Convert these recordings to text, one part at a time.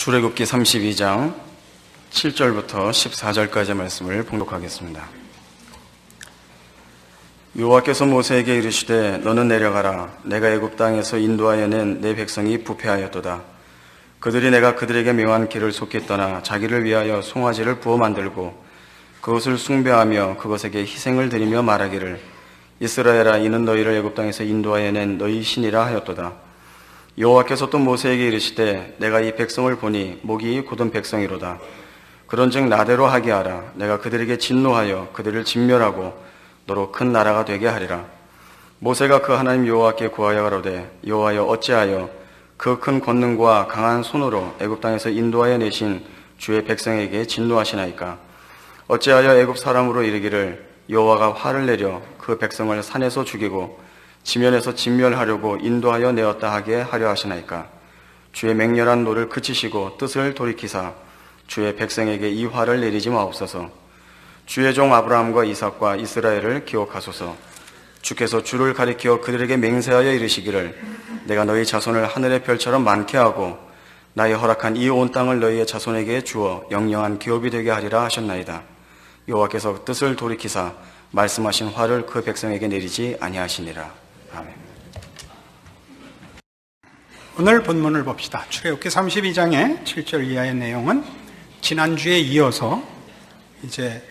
출애굽기 32장 7절부터 14절까지의 말씀을 봉독하겠습니다. 여호와께서 모세에게 이르시되 너는 내려가라. 내가 애굽 땅에서 인도하여 낸 내 백성이 부패하였도다. 그들이 내가 그들에게 명한 길을 속히 떠나 자기를 위하여 송아지를 부어 만들고 그것을 숭배하며 그것에게 희생을 드리며 말하기를 이스라엘아, 이는 너희를 애굽 땅에서 인도하여 낸 너희 신이라 하였도다. 여호와께서 또 모세에게 이르시되 내가 이 백성을 보니 목이 곧은 백성이로다. 그런즉 나대로 하게 하라. 내가 그들에게 진노하여 그들을 진멸하고 너로 큰 나라가 되게 하리라. 모세가 그 하나님 여호와께 구하여 가로되 여호와여, 어찌하여 그 큰 권능과 강한 손으로 애굽 땅에서 인도하여 내신 주의 백성에게 진노하시나이까? 어찌하여 애굽 사람으로 이르기를 여호와가 화를 내려 그 백성을 산에서 죽이고 지면에서 진멸하려고 인도하여 내었다 하게 하려 하시나이까? 주의 맹렬한 노를 그치시고 뜻을 돌이키사 주의 백성에게 이 화를 내리지 마옵소서. 주의 종 아브라함과 이삭과 이스라엘을 기억하소서. 주께서 주를 가리켜 그들에게 맹세하여 이르시기를 내가 너희 자손을 하늘의 별처럼 많게 하고 나의 허락한 이 온 땅을 너희의 자손에게 주어 영영한 기업이 되게 하리라 하셨나이다. 여호와께서 뜻을 돌이키사 말씀하신 화를 그 백성에게 내리지 아니하시니라. 아멘. 오늘 본문을 봅시다. 출애굽기 32장의 7절 이하의 내용은 지난주에 이어서 이제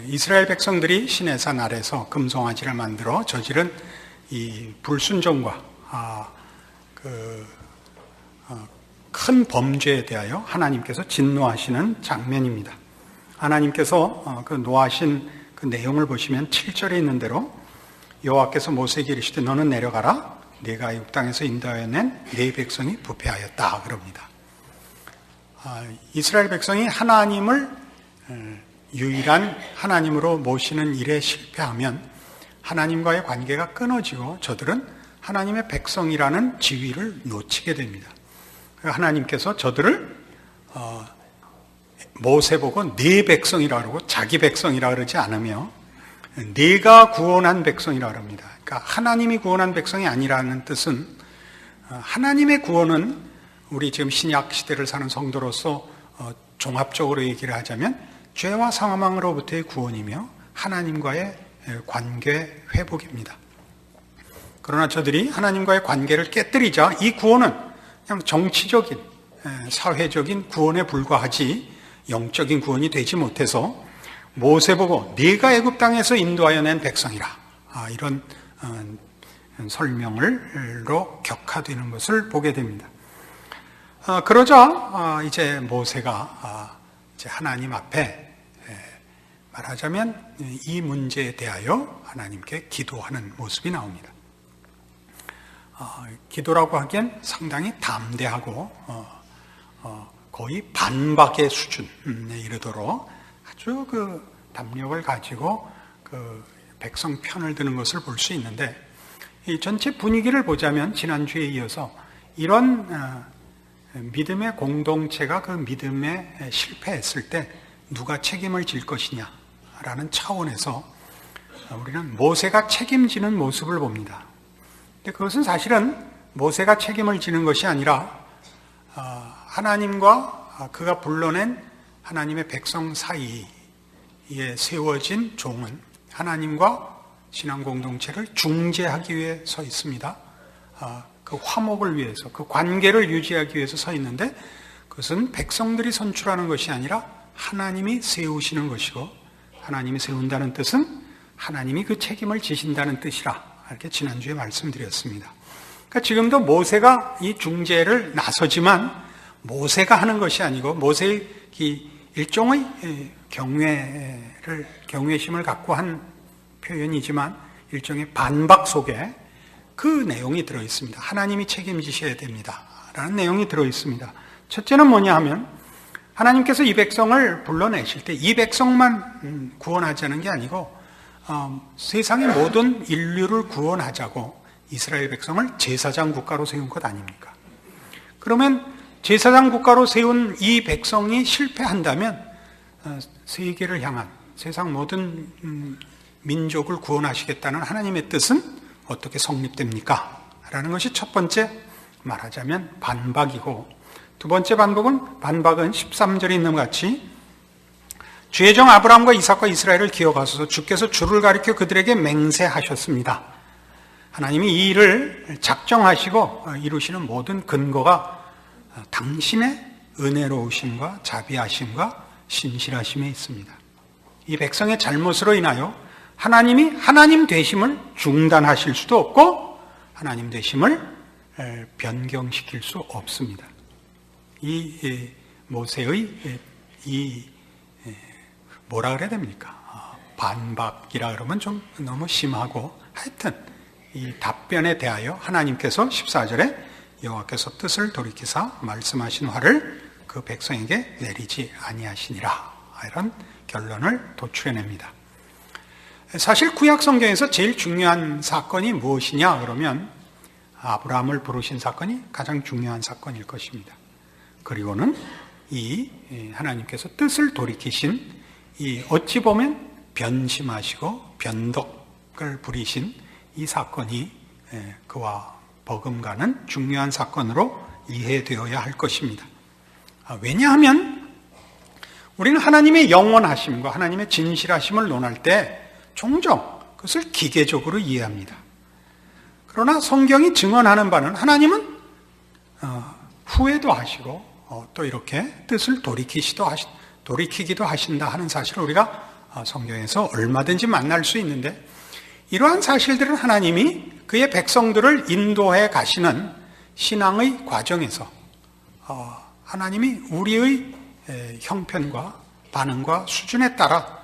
이스라엘 백성들이 시내산 아래서 금송아지를 만들어 저지른 이 불순종과 큰 범죄에 대하여 하나님께서 진노하시는 장면입니다. 하나님께서 그 노하신 그 내용을 보시면 7절에 있는 대로 여호와께서 모세에게 이르시되 너는 내려가라. 네가 애굽 땅에서 인도하여 낸 네 백성이 부패하였다 그럽니다. 이스라엘 백성이 하나님을 유일한 하나님으로 모시는 일에 실패하면 하나님과의 관계가 끊어지고 저들은 하나님의 백성이라는 지위를 놓치게 됩니다. 하나님께서 저들을 모세 보고 네 백성이라 그러고 자기 백성이라 그러지 않으며 네가 구원한 백성이라 그럽니다. 그러니까 하나님이 구원한 백성이 아니라는 뜻은 하나님의 구원은 우리 지금 신약 시대를 사는 성도로서 종합적으로 얘기를 하자면 죄와 사망으로부터의 구원이며 하나님과의 관계 회복입니다. 그러나 저들이 하나님과의 관계를 깨뜨리자 이 구원은 그냥 정치적인 사회적인 구원에 불과하지 영적인 구원이 되지 못해서 모세 보고 네가 애굽 땅에서 인도하여 낸 백성이라 이런 설명으로 격화되는 것을 보게 됩니다. 그러자 이제 모세가 이제 하나님 앞에 말하자면 이 문제에 대하여 하나님께 기도하는 모습이 나옵니다. 기도라고 하기엔 상당히 담대하고 거의 반박의 수준에 이르도록 아주 그 담력을 가지고 그 백성 편을 드는 것을 볼 수 있는데 이 전체 분위기를 보자면 지난주에 이어서 이런 믿음의 공동체가 그 믿음에 실패했을 때 누가 책임을 질 것이냐라는 차원에서 우리는 모세가 책임지는 모습을 봅니다. 근데 그것은 사실은 모세가 책임을 지는 것이 아니라 하나님과 그가 불러낸 하나님의 백성 사이에 세워진 종은 하나님과 신앙 공동체를 중재하기 위해 서 있습니다. 그 화목을 위해서, 그 관계를 유지하기 위해서 서 있는데 그것은 백성들이 선출하는 것이 아니라 하나님이 세우시는 것이고 하나님이 세운다는 뜻은 하나님이 그 책임을 지신다는 뜻이라 이렇게 지난주에 말씀드렸습니다. 그러니까 지금도 모세가 이 중재를 나서지만 모세가 하는 것이 아니고 모세의 일종의 경외심을 갖고 한 표현이지만 일종의 반박 속에 그 내용이 들어있습니다. 하나님이 책임지셔야 됩니다 라는 내용이 들어있습니다. 첫째는 뭐냐 하면 하나님께서 이 백성을 불러내실 때 이 백성만 구원하자는 게 아니고 세상의 모든 인류를 구원하자고 이스라엘 백성을 제사장 국가로 세운 것 아닙니까? 그러면 제사장 국가로 세운 이 백성이 실패한다면 세계를 향한 세상 모든 민족을 구원하시겠다는 하나님의 뜻은 어떻게 성립됩니까? 라는 것이 첫 번째 말하자면 반박이고 두 번째 반박은 13절에 있는 것 같이 주의 종 아브라함과 이삭과 이스라엘을 기억하소서. 주께서 주를 가리켜 그들에게 맹세하셨습니다. 하나님이 이 일을 작정하시고 이루시는 모든 근거가 당신의 은혜로우심과 자비하심과 신실하심에 있습니다. 이 백성의 잘못으로 인하여 하나님이 하나님 되심을 중단하실 수도 없고 하나님 되심을 변경시킬 수 없습니다. 이 모세의 이 뭐라 그래야 됩니까? 반박이라 그러면 좀 너무 심하고 하여튼 이 답변에 대하여 하나님께서 14절에 여호와께서 뜻을 돌이키사 말씀하신 화를 그 백성에게 내리지 아니하시니라, 이런 결론을 도출해냅니다. 사실 구약 성경에서 제일 중요한 사건이 무엇이냐 그러면 아브라함을 부르신 사건이 가장 중요한 사건일 것입니다. 그리고는 이 하나님께서 뜻을 돌이키신 이 어찌 보면 변심하시고 변덕을 부리신 이 사건이 그와 버금가는 중요한 사건으로 이해되어야 할 것입니다. 왜냐하면 우리는 하나님의 영원하심과 하나님의 진실하심을 논할 때 종종 그것을 기계적으로 이해합니다. 그러나 성경이 증언하는 바는 하나님은 후회도 하시고 또 이렇게 뜻을 돌이키기도 하신다 하는 사실을 우리가 성경에서 얼마든지 만날 수 있는데, 이러한 사실들은 하나님이 그의 백성들을 인도해 가시는 신앙의 과정에서 하나님이 우리의 형편과 반응과 수준에 따라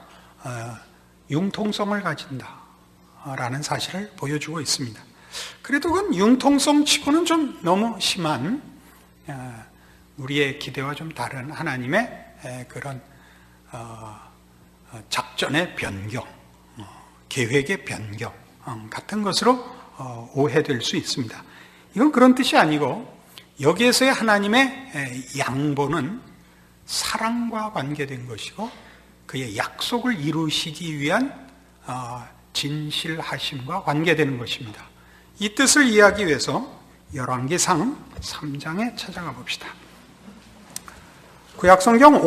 융통성을 가진다라는 사실을 보여주고 있습니다. 그래도 그건 융통성 치고는 좀 너무 심한, 우리의 기대와 좀 다른 하나님의 그런 작전의 변경, 계획의 변경 같은 것으로 오해될 수 있습니다. 이건 그런 뜻이 아니고 여기에서의 하나님의 양보는 사랑과 관계된 것이고 그의 약속을 이루시기 위한 진실하심과 관계되는 것입니다. 이 뜻을 이해하기 위해서 열왕기상 3장에 찾아가 봅시다. 구약성경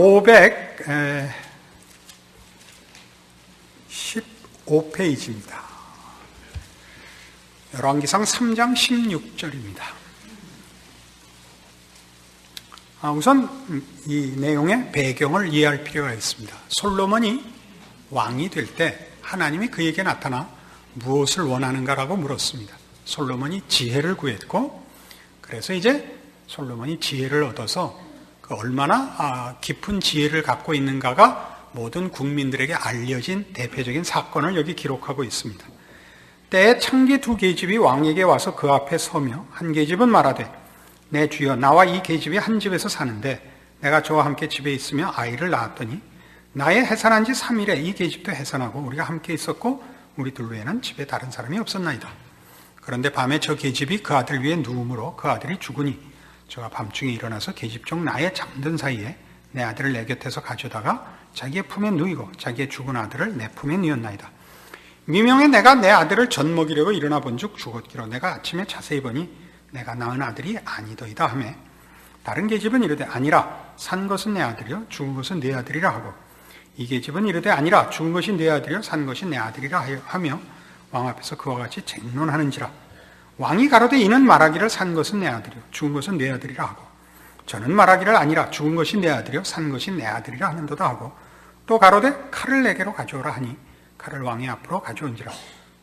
515페이지입니다. 열왕기상 3장 16절입니다. 우선 이 내용의 배경을 이해할 필요가 있습니다. 솔로몬이 왕이 될 때 하나님이 그에게 나타나 무엇을 원하는가라고 물었습니다. 솔로몬이 지혜를 구했고, 그래서 이제 솔로몬이 지혜를 얻어서 그 얼마나 깊은 지혜를 갖고 있는가가 모든 국민들에게 알려진 대표적인 사건을 여기 기록하고 있습니다. 때에 창기 두 계집이 왕에게 와서 그 앞에 서며 한 계집은 말하되 내 주여, 나와 이 계집이 한 집에서 사는데 내가 저와 함께 집에 있으며 아이를 낳았더니 나의 해산한 지 3일에 이 계집도 해산하고 우리가 함께 있었고 우리 둘 외에는 집에 다른 사람이 없었나이다. 그런데 밤에 저 계집이 그 아들 위에 누움으로 그 아들이 죽으니 저가 밤중에 일어나서 계집종 나의 잠든 사이에 내 아들을 내 곁에서 가져다가 자기의 품에 누이고 자기의 죽은 아들을 내 품에 누였나이다. 미명에 내가 내 아들을 젖먹이려고 일어나 본즉 죽었기로 내가 아침에 자세히 보니 내가 낳은 아들이 아니더이다 하매, 다른 계집은 이르되 아니라 산 것은 내 아들이요 죽은 것은 내 아들이라 하고, 이 계집은 이르되 아니라 죽은 것이 내 아들이요 산 것이 내 아들이라 하며 왕 앞에서 그와 같이 쟁론하는지라. 왕이 가로되 이는 말하기를 산 것은 내 아들이요 죽은 것은 내 아들이라 하고, 저는 말하기를 아니라 죽은 것이 내 아들이요 산 것이 내 아들이라 하는도다 하고, 또 가로되 칼을 내게로 가져오라 하니 칼을 왕의 앞으로 가져온지라.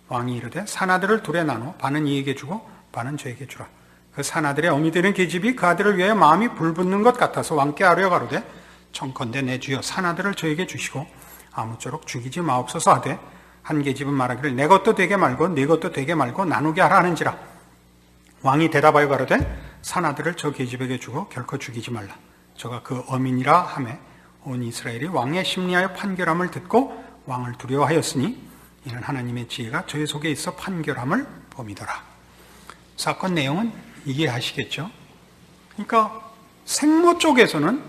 왕이 이르되 산 아들을 둘에 나눠 반은 이에게 주고 반은 저에게 주라. 그 산 아들의 어미 되는 계집이 그 아들을 위하여 마음이 불붙는 것 같아서 왕께 아뢰어 가로되 청컨대 내 주여 산 아들을 저에게 주시고 아무쪼록 죽이지 마옵소서 하되, 한 계집은 말하기를 내 것도 되게 말고 네 것도 되게 말고 나누게 하라 하는지라. 왕이 대답하여 가로되 산 아들을 저 계집에게 주고 결코 죽이지 말라. 저가 그 어민이라 하매 온 이스라엘이 왕의 심리하여 판결함을 듣고 왕을 두려워하였으니 이는 하나님의 지혜가 저의 속에 있어 판결함을 범이더라. 사건 내용은 이해하시겠죠? 그러니까 생모 쪽에서는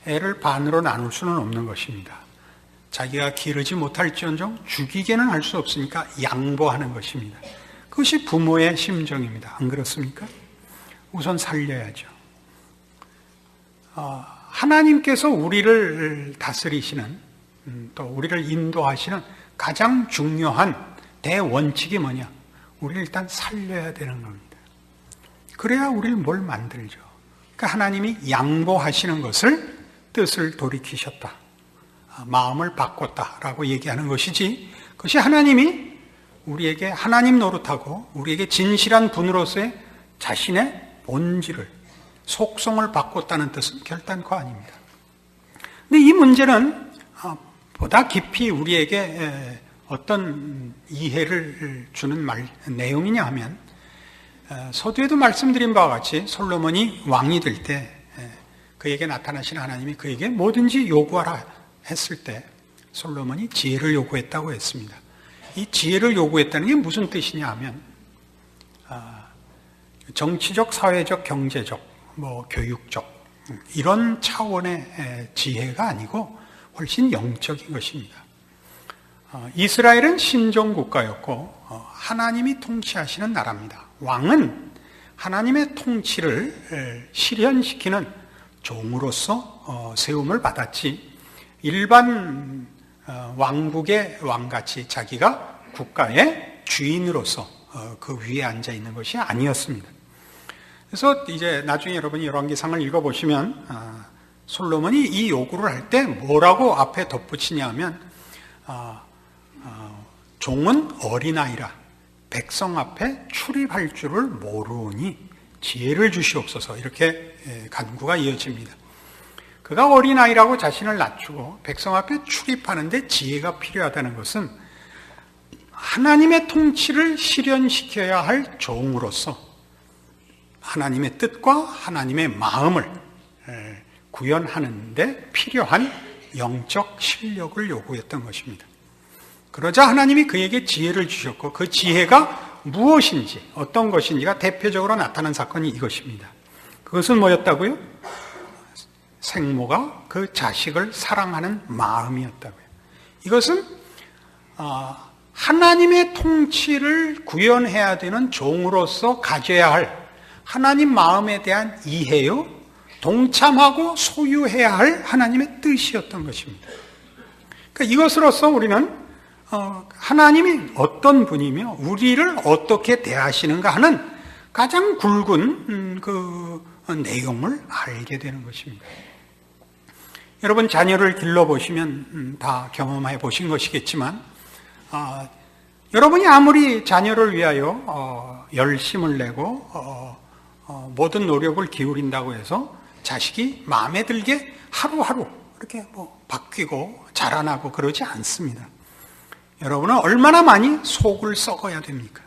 애를 반으로 나눌 수는 없는 것입니다. 자기가 기르지 못할지언정 죽이게는 할 수 없으니까 양보하는 것입니다. 그것이 부모의 심정입니다. 안 그렇습니까? 우선 살려야죠. 하나님께서 우리를 다스리시는, 또 우리를 인도하시는 가장 중요한 대원칙이 뭐냐? 우리를 일단 살려야 되는 겁니다. 그래야 우리를 뭘 만들죠. 그러니까 하나님이 양보하시는 것을, 뜻을 돌이키셨다, 마음을 바꿨다라고 얘기하는 것이지, 그것이 하나님이 우리에게 하나님 노릇하고 우리에게 진실한 분으로서의 자신의 본질을, 속성을 바꿨다는 뜻은 결단코 아닙니다. 근데 이 문제는 보다 깊이 우리에게 어떤 이해를 주는 내용이냐 하면, 서두에도 말씀드린 바와 같이 솔로몬이 왕이 될 때 그에게 나타나신 하나님이 그에게 뭐든지 요구하라 했을 때 솔로몬이 지혜를 요구했다고 했습니다. 이 지혜를 요구했다는 게 무슨 뜻이냐 하면, 정치적, 사회적, 경제적, 교육적 이런 차원의 지혜가 아니고 훨씬 영적인 것입니다. 이스라엘은 신종 국가였고 하나님이 통치하시는 나라입니다. 왕은 하나님의 통치를 실현시키는 종으로서 세움을 받았지, 일반 왕국의 왕같이 자기가 국가의 주인으로서 그 위에 앉아 있는 것이 아니었습니다. 그래서 이제 나중에 여러분이 열왕기상을 읽어보시면 솔로몬이 이 요구를 할 때 뭐라고 앞에 덧붙이냐 하면, 종은 어린아이라 백성 앞에 출입할 줄을 모르니 지혜를 주시옵소서, 이렇게 간구가 이어집니다. 그가 어린아이라고 자신을 낮추고 백성 앞에 출입하는데 지혜가 필요하다는 것은 하나님의 통치를 실현시켜야 할 종으로서 하나님의 뜻과 하나님의 마음을 구현하는 데 필요한 영적 실력을 요구했던 것입니다. 그러자 하나님이 그에게 지혜를 주셨고, 그 지혜가 무엇인지, 어떤 것인지가 대표적으로 나타난 사건이 이것입니다. 그것은 뭐였다고요? 생모가 그 자식을 사랑하는 마음이었다고요. 이것은 하나님의 통치를 구현해야 되는 종으로서 가져야 할 하나님 마음에 대한 이해요, 동참하고 소유해야 할 하나님의 뜻이었던 것입니다. 그러니까 이것으로서 우리는 하나님이 어떤 분이며 우리를 어떻게 대하시는가 하는 가장 굵은 그 내용을 알게 되는 것입니다. 여러분, 자녀를 길러보시면 다 경험해 보신 것이겠지만, 여러분이 아무리 자녀를 위하여 열심을 내고 모든 노력을 기울인다고 해서 자식이 마음에 들게 하루하루 이렇게 바뀌고 자라나고 그러지 않습니다. 여러분은 얼마나 많이 속을 썩어야 됩니까?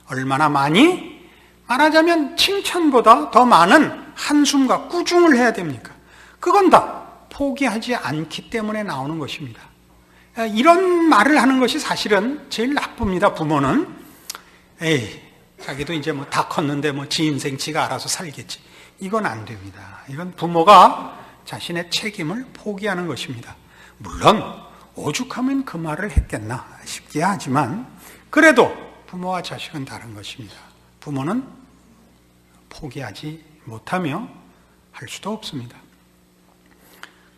얼마나 많이, 말하자면 칭찬보다 더 많은 한숨과 꾸중을 해야 됩니까? 그건 다 포기하지 않기 때문에 나오는 것입니다. 이런 말을 하는 것이 사실은 제일 나쁩니다. 부모는 에이, 자기도 이제 다 컸는데 지 인생 지가 알아서 살겠지. 이건 안 됩니다. 이건 부모가 자신의 책임을 포기하는 것입니다. 물론 오죽하면 그 말을 했겠나 싶긴 하지만, 그래도 부모와 자식은 다른 것입니다. 부모는 포기하지 못하며 할 수도 없습니다.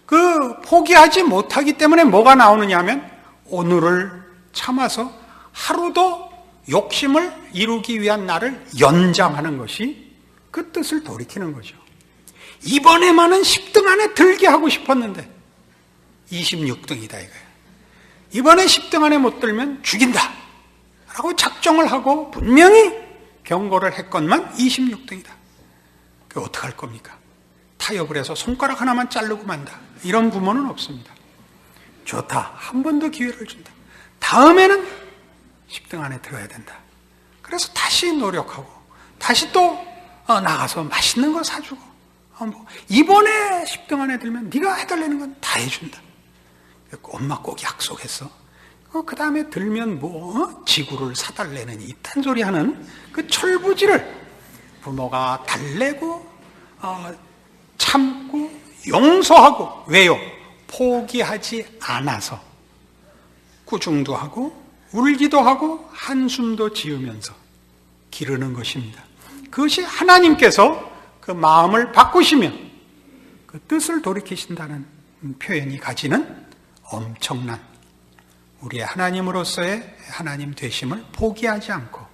그 포기하지 못하기 때문에 뭐가 나오느냐 하면, 오늘을 참아서 하루도 욕심을 이루기 위한 날을 연장하는 것이 그 뜻을 돌이키는 거죠. 이번에만은 10등 안에 들게 하고 싶었는데 26등이다 이거예요. 이번에 10등 안에 못 들면 죽인다 라고 작정을 하고 분명히 경고를 했건만 26등이다. 그 어떻게 할 겁니까? 타협을 해서 손가락 하나만 자르고 만다. 이런 부모는 없습니다. 좋다. 한 번 더 기회를 준다. 다음에는 10등 안에 들어야 된다. 그래서 다시 노력하고 다시 또 나가서 맛있는 거 사주고, 이번에 10등 안에 들면 네가 해달라는 건 다 해준다. 엄마 꼭 약속했어. 그 다음에 들면 지구를 사달라는 이딴 소리 하는 그 철부지를 부모가 달래고 참고 용서하고, 왜요? 포기하지 않아서 꾸중도 하고 울기도 하고 한숨도 지으면서 기르는 것입니다. 그것이 하나님께서 그 마음을 바꾸시면 그 그 뜻을 돌이키신다는 표현이 가지는 엄청난 우리의 하나님으로서의 하나님 되심을 포기하지 않고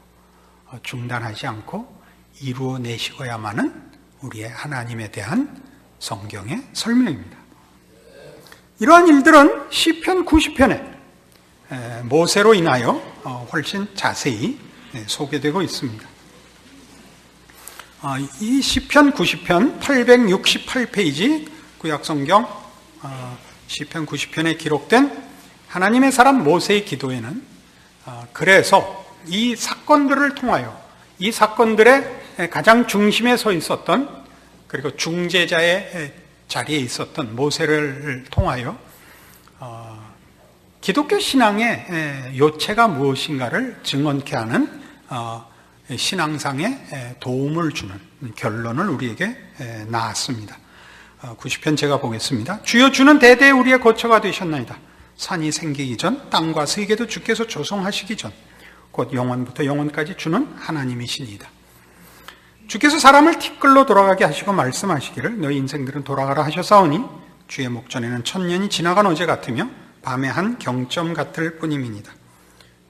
중단하지 않고 이루어내시고야만은 우리의 하나님에 대한 성경의 설명입니다. 이러한 일들은 시편 90편에 모세로 인하여 훨씬 자세히 소개되고 있습니다. 이 시편 90편 868페이지 구약성경 시편 90편에 기록된 하나님의 사람 모세의 기도에는 그래서 이 사건들을 통하여 이 사건들의 가장 중심에 서 있었던 그리고 중재자의 자리에 있었던 모세를 통하여 기독교 신앙의 요체가 무엇인가를 증언케 하는 신앙상에 도움을 주는 결론을 우리에게 낳았습니다. 90편 제가 보겠습니다. 주여 주는 대대 우리의 거처가 되셨나이다. 산이 생기기 전 땅과 세계도 주께서 조성하시기 전 곧 영원부터 영원까지 주는 하나님이시니이다. 주께서 사람을 티끌로 돌아가게 하시고 말씀하시기를 너희 인생들은 돌아가라 하셨사오니 주의 목전에는 천년이 지나간 어제 같으며 밤의 한 경점 같을 뿐임이니이다.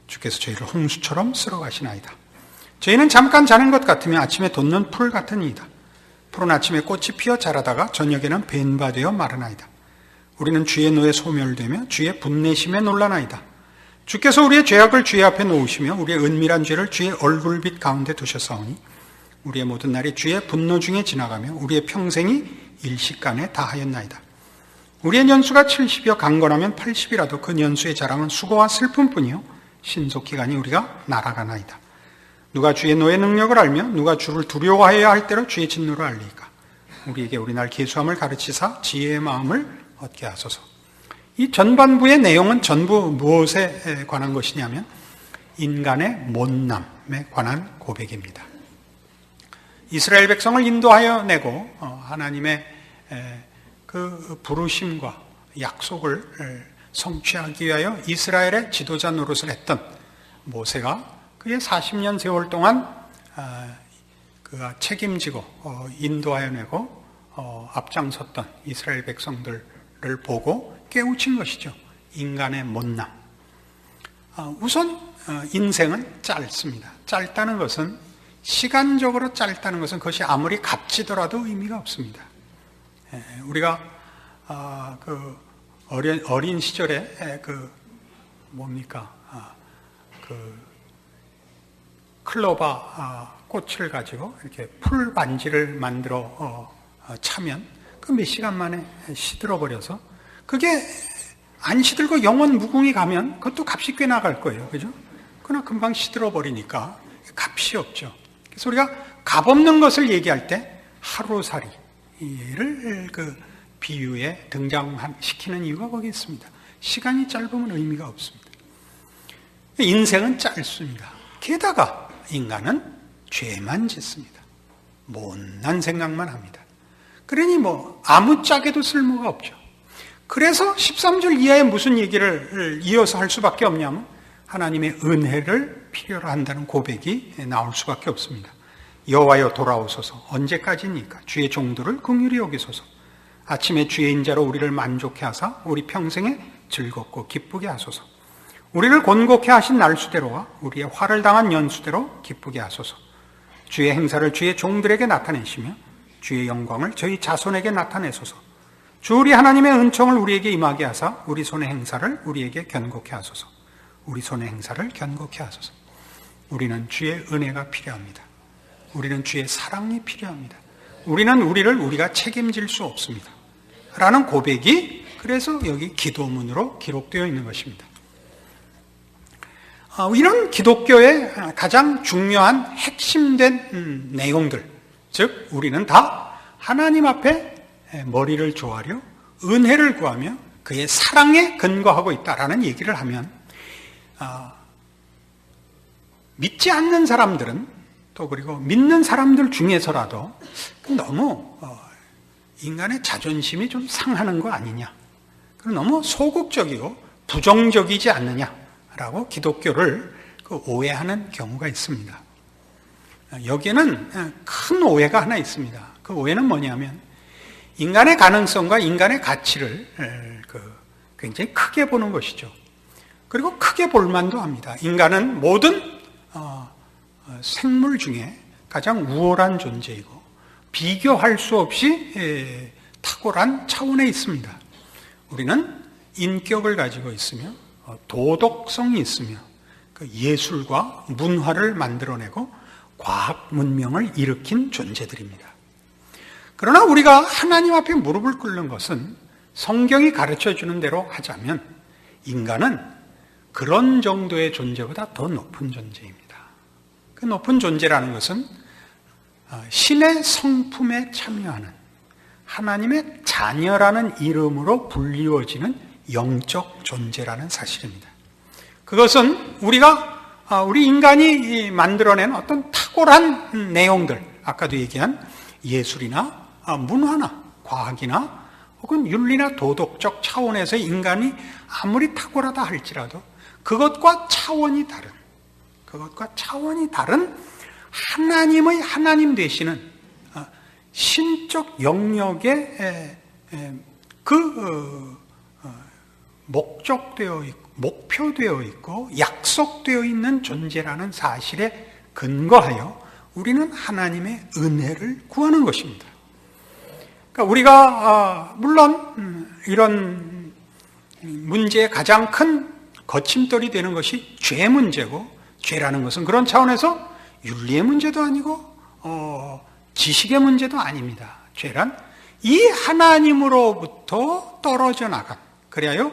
주께서 저희를 홍수처럼 쓸어가시나이다. 저희는 잠깐 자는 것 같으며 아침에 돋는 풀 같으니이다. 푸른 아침에 꽃이 피어 자라다가 저녁에는 벤바되어 마르나이다. 우리는 주의 노에 소멸되며 주의 분내심에 놀라나이다. 주께서 우리의 죄악을 주의 앞에 놓으시며 우리의 은밀한 죄를 주의 얼굴빛 가운데 두셨사오니 우리의 모든 날이 주의 분노 중에 지나가며 우리의 평생이 일시간에 다하였나이다. 우리의 년수가 70이여 강건하면 80이라도 그 년수의 자랑은 수고와 슬픔뿐이요 신속기간이 우리가 날아가나이다. 누가 주의 노의 능력을 알며 누가 주를 두려워하여야 할 때로 주의 진노를 알리까. 우리에게 우리날 계수함을 가르치사 지혜의 마음을 얻게 하소서. 이 전반부의 내용은 전부 무엇에 관한 것이냐면 인간의 못남에 관한 고백입니다. 이스라엘 백성을 인도하여 내고 하나님의 그 부르심과 약속을 성취하기 위하여 이스라엘의 지도자 노릇을 했던 모세가 그의 40년 세월 동안 그가 책임지고 인도하여 내고 앞장섰던 이스라엘 백성들을 보고 깨우친 것이죠. 인간의 못남. 우선 인생은 짧습니다. 짧다는 것은 시간적으로 짧다는 것은 그것이 아무리 값지더라도 의미가 없습니다. 우리가 그 어린 시절에 그 뭡니까 그 클로바 꽃을 가지고 이렇게 풀 반지를 만들어 차면 그 몇 시간 만에 시들어 버려서 그게 안 시들고 영원 무궁히 가면 그것도 값이 꽤 나갈 거예요. 그죠? 그러나 금방 시들어 버리니까 값이 없죠. 그래서 우리가 값 없는 것을 얘기할 때 하루살이를 그 비유에 등장시키는 이유가 거기 있습니다. 시간이 짧으면 의미가 없습니다. 인생은 짧습니다. 게다가 인간은 죄만 짓습니다. 못난 생각만 합니다. 그러니 아무짝에도 쓸모가 없죠. 그래서 13절 이하에 무슨 얘기를 이어서 할 수밖에 없냐면 하나님의 은혜를 필요로 한다는 고백이 나올 수밖에 없습니다. 여호와여 돌아오소서. 언제까지니까 주의 종들을 긍휼히 여기소서. 아침에 주의 인자로 우리를 만족해 하사 우리 평생에 즐겁고 기쁘게 하소서. 우리를 곤곡해 하신 날수대로와 우리의 화를 당한 연수대로 기쁘게 하소서. 주의 행사를 주의 종들에게 나타내시며 주의 영광을 저희 자손에게 나타내소서. 주 우리 하나님의 은총을 우리에게 임하게 하사 우리 손의 행사를 우리에게 견고케 하소서. 우리 손의 행사를 견고케 하소서. 우리는 주의 은혜가 필요합니다. 우리는 주의 사랑이 필요합니다. 우리는 우리를 우리가 책임질 수 없습니다. 라는 고백이 그래서 여기 기도문으로 기록되어 있는 것입니다. 이런 기독교의 가장 중요한 핵심된 내용들, 즉 우리는 다 하나님 앞에 머리를 조아려 은혜를 구하며 그의 사랑에 근거하고 있다라는 얘기를 하면 믿지 않는 사람들은 또 그리고 믿는 사람들 중에서라도 너무 인간의 자존심이 좀 상하는 거 아니냐, 그리고 너무 소극적이고 부정적이지 않느냐라고 기독교를 오해하는 경우가 있습니다. 여기에는 큰 오해가 하나 있습니다. 그 오해는 뭐냐면 인간의 가능성과 인간의 가치를 굉장히 크게 보는 것이죠. 그리고 크게 볼 만도 합니다. 인간은 모든 생물 중에 가장 우월한 존재이고 비교할 수 없이 탁월한 차원에 있습니다. 우리는 인격을 가지고 있으며 도덕성이 있으며 그 예술과 문화를 만들어내고 과학 문명을 일으킨 존재들입니다. 그러나 우리가 하나님 앞에 무릎을 꿇는 것은 성경이 가르쳐주는 대로 하자면 인간은 그런 정도의 존재보다 더 높은 존재입니다. 그 높은 존재라는 것은 신의 성품에 참여하는 하나님의 자녀라는 이름으로 불리워지는 영적 존재라는 사실입니다. 그것은 우리 인간이 만들어낸 어떤 탁월한 내용들, 아까도 얘기한 예술이나 문화나 과학이나 혹은 윤리나 도덕적 차원에서 인간이 아무리 탁월하다 할지라도 그것과 차원이 다른 하나님의 하나님 되시는 신적 영역에 목적되어 있고 목표되어 있고 약속되어 있는 존재라는 사실에 근거하여 우리는 하나님의 은혜를 구하는 것입니다. 그러니까 우리가 물론 이런 문제의 가장 큰 거침돌이 되는 것이 죄 문제고, 죄라는 것은 그런 차원에서 윤리의 문제도 아니고 지식의 문제도 아닙니다. 죄란 이 하나님으로부터 떨어져 나간, 그래야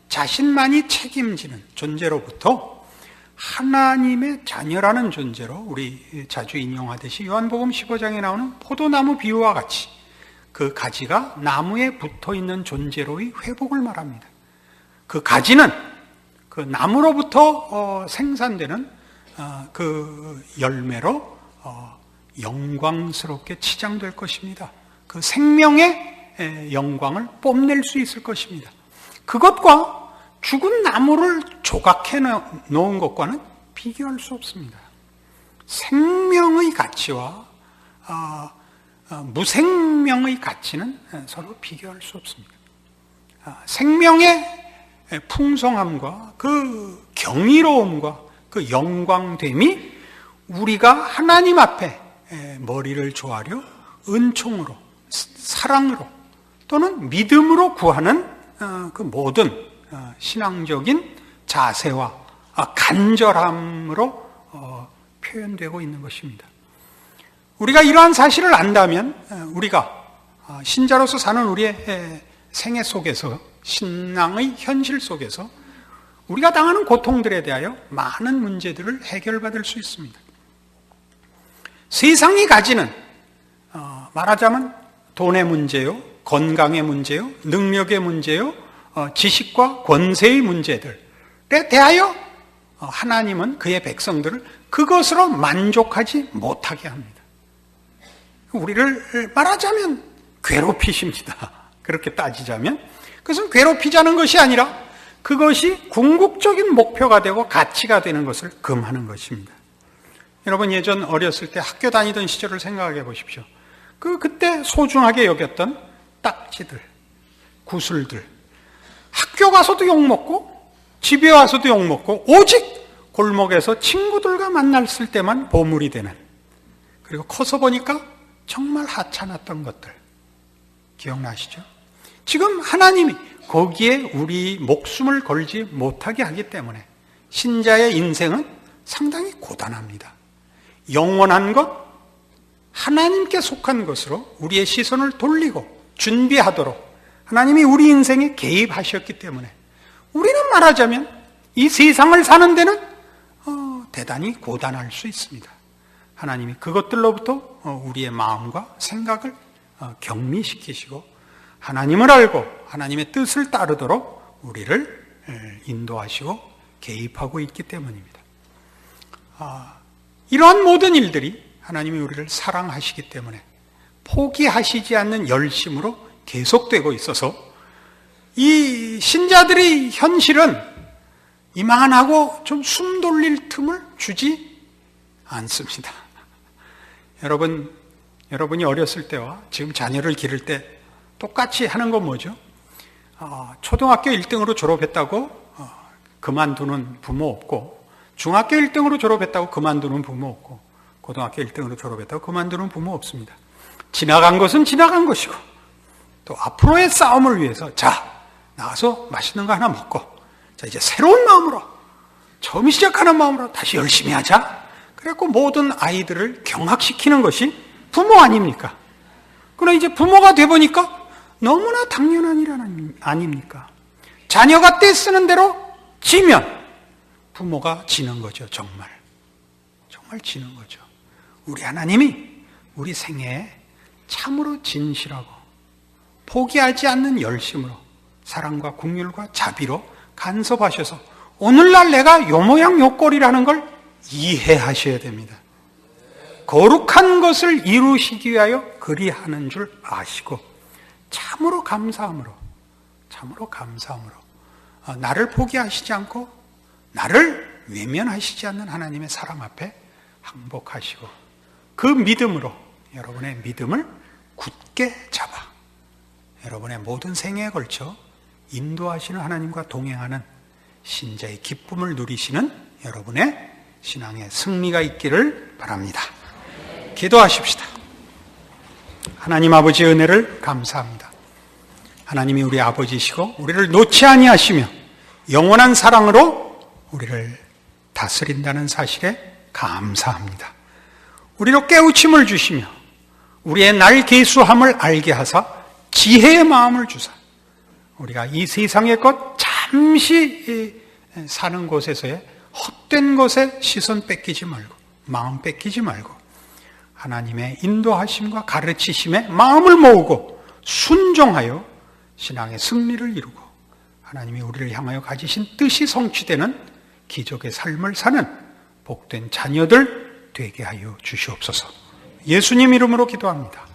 자신만이 책임지는 존재로부터 하나님의 자녀라는 존재로, 우리 자주 인용하듯이 요한복음 15장에 나오는 포도나무 비유와 같이 그 가지가 나무에 붙어있는 존재로의 회복을 말합니다. 그 가지는 그 나무로부터 생산되는 그 열매로 영광스럽게 치장될 것입니다. 그 생명의 영광을 뽐낼 수 있을 것입니다. 그것과 죽은 나무를 조각해 놓은 것과는 비교할 수 없습니다. 생명의 가치와 무생명의 가치는 서로 비교할 수 없습니다. 생명의 풍성함과 그 경이로움과 그 영광됨이 우리가 하나님 앞에 머리를 조아려 은총으로, 사랑으로 또는 믿음으로 구하는 그 모든 신앙적인 자세와 간절함으로 표현되고 있는 것입니다. 우리가 이러한 사실을 안다면 우리가 신자로서 사는 우리의 생애 속에서, 신앙의 현실 속에서 우리가 당하는 고통들에 대하여 많은 문제들을 해결받을 수 있습니다. 세상이 가지는 말하자면 돈의 문제요, 건강의 문제요, 능력의 문제요, 지식과 권세의 문제들에 대하여 하나님은 그의 백성들을 그것으로 만족하지 못하게 합니다. 우리를 말하자면 괴롭히십니다. 그렇게 따지자면 그것은 괴롭히자는 것이 아니라 그것이 궁극적인 목표가 되고 가치가 되는 것을 금하는 것입니다. 여러분, 예전 어렸을 때 학교 다니던 시절을 생각해 보십시오. 그때 소중하게 여겼던 딱지들, 구슬들, 학교 가서도 욕먹고 집에 와서도 욕먹고 오직 골목에서 친구들과 만났을 때만 보물이 되는, 그리고 커서 보니까 정말 하찮았던 것들 기억나시죠? 지금 하나님이 거기에 우리 목숨을 걸지 못하게 하기 때문에 신자의 인생은 상당히 고단합니다. 영원한 것, 하나님께 속한 것으로 우리의 시선을 돌리고 준비하도록 하나님이 우리 인생에 개입하셨기 때문에 우리는 말하자면 이 세상을 사는 데는 대단히 고단할 수 있습니다. 하나님이 그것들로부터 우리의 마음과 생각을 격리시키시고 하나님을 알고 하나님의 뜻을 따르도록 우리를 인도하시고 개입하고 있기 때문입니다. 이러한 모든 일들이 하나님이 우리를 사랑하시기 때문에 포기하시지 않는 열심으로 계속되고 있어서 이 신자들의 현실은 이만하고 좀 숨 돌릴 틈을 주지 않습니다. 여러분, 여러분이 어렸을 때와 지금 자녀를 기를 때 똑같이 하는 건 뭐죠? 초등학교 1등으로 졸업했다고 그만두는 부모 없고, 중학교 1등으로 졸업했다고 그만두는 부모 없고, 고등학교 1등으로 졸업했다고 그만두는 부모 없습니다. 지나간 것은 지나간 것이고, 또 앞으로의 싸움을 위해서 나가서 맛있는 거 하나 먹고, 이제 새로운 마음으로, 처음 시작하는 마음으로 다시 열심히 하자. 그래갖고 모든 아이들을 경악시키는 것이 부모 아닙니까? 그러나 이제 부모가 돼보니까 너무나 당연한 일 아닙니까? 자녀가 떼쓰는 대로 지면 부모가 지는 거죠. 정말 지는 거죠. 우리 하나님이 우리 생애에 참으로 진실하고 포기하지 않는 열심으로 사랑과 긍휼과 자비로 간섭하셔서 오늘날 내가 요 모양 요 꼴이라는 걸 이해하셔야 됩니다. 거룩한 것을 이루시기 위하여 그리하는 줄 아시고 참으로 감사함으로 나를 포기하시지 않고 나를 외면하시지 않는 하나님의 사랑 앞에 항복하시고, 그 믿음으로 여러분의 믿음을 굳게 잡아 여러분의 모든 생애에 걸쳐 인도하시는 하나님과 동행하는 신자의 기쁨을 누리시는 여러분의 신앙의 승리가 있기를 바랍니다. 기도하십시다. 하나님 아버지의 은혜를 감사합니다. 하나님이 우리 아버지시고 우리를 놓지 아니하시며 영원한 사랑으로 우리를 다스린다는 사실에 감사합니다. 우리로 깨우침을 주시며 우리의 날개수함을 알게 하사 지혜의 마음을 주사 우리가 이 세상의 것 잠시 사는 곳에서의 헛된 것에 시선 뺏기지 말고 마음 뺏기지 말고 하나님의 인도하심과 가르치심에 마음을 모으고 순종하여 신앙의 승리를 이루고 하나님이 우리를 향하여 가지신 뜻이 성취되는 기적의 삶을 사는 복된 자녀들 되게 하여 주시옵소서. 예수님 이름으로 기도합니다.